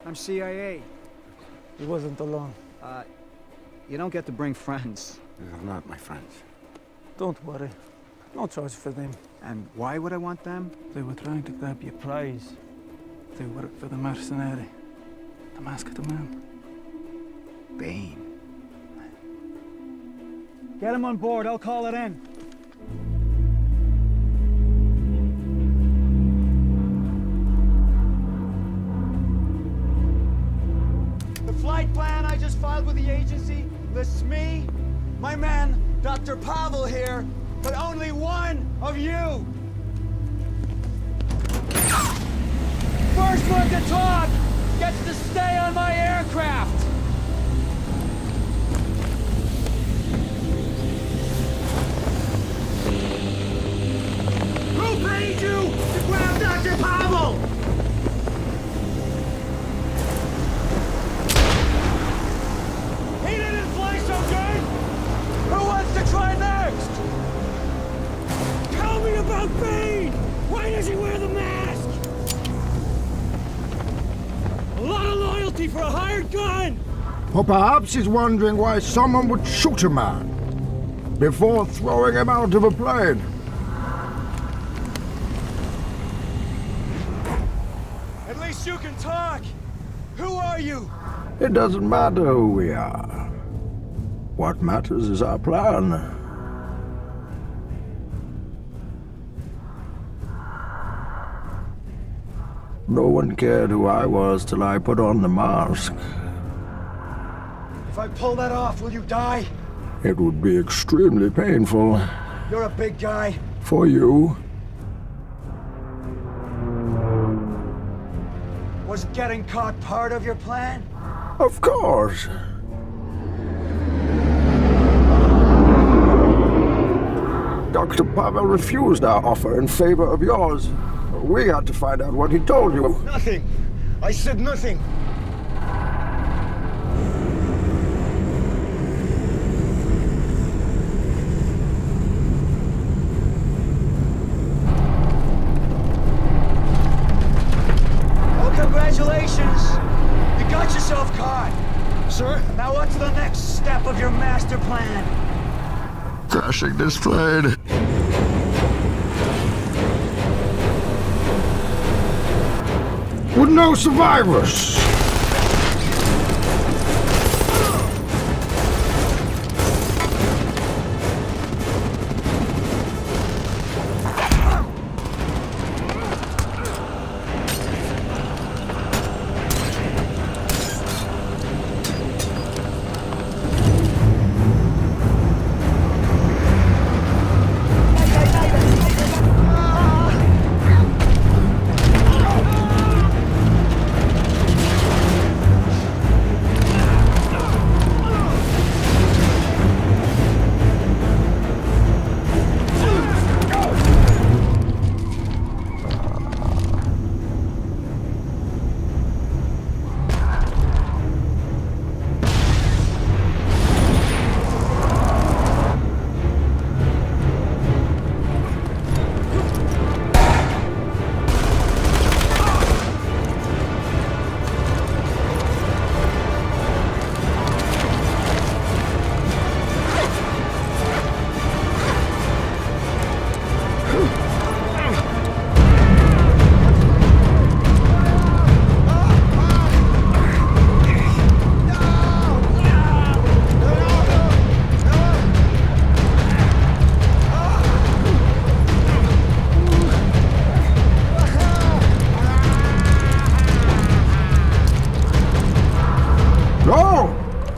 I'm CIA. He wasn't alone. You don't get to bring friends. They're not my friends. Don't worry. No charge for them. And why would I want them? They were trying to grab your prize. They work for the mercenary. The Masked Man. Bane. Get him on board, I'll call it in. The flight plan I just filed with the agency lists me, my man, Dr. Pavel here, but only one of you. First one to talk gets to stay on my aircraft. Who paid you to grab Dr. Pavel? He didn't fly so good! Who wants to try next? Tell me about Bane! Why does he wear the mask? A lot of loyalty for a hired gun! Or perhaps he's wondering why someone would shoot a man before throwing him out of a plane. At least you can talk! Who are you? It doesn't matter who we are. What matters is our plan. No one cared who I was till I put on the mask. If I pull that off, will you die? It would be extremely painful. You're a big guy. For you. Was getting caught part of your plan? Of course. Dr. Pavel refused our offer in favor of yours. We had to find out what he told you. Nothing. I said nothing. Well, congratulations. You got yourself caught. Sir? Now what's the next step of your master plan? Crashing this plane. With no survivors.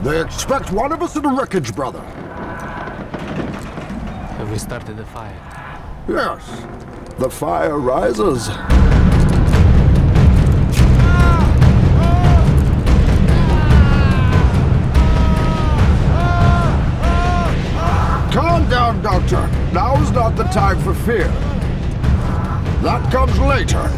They expect one of us in the wreckage, brother. Have we started the fire? Yes. The fire rises. Calm down, Doctor. Now's not the time for fear. That comes later.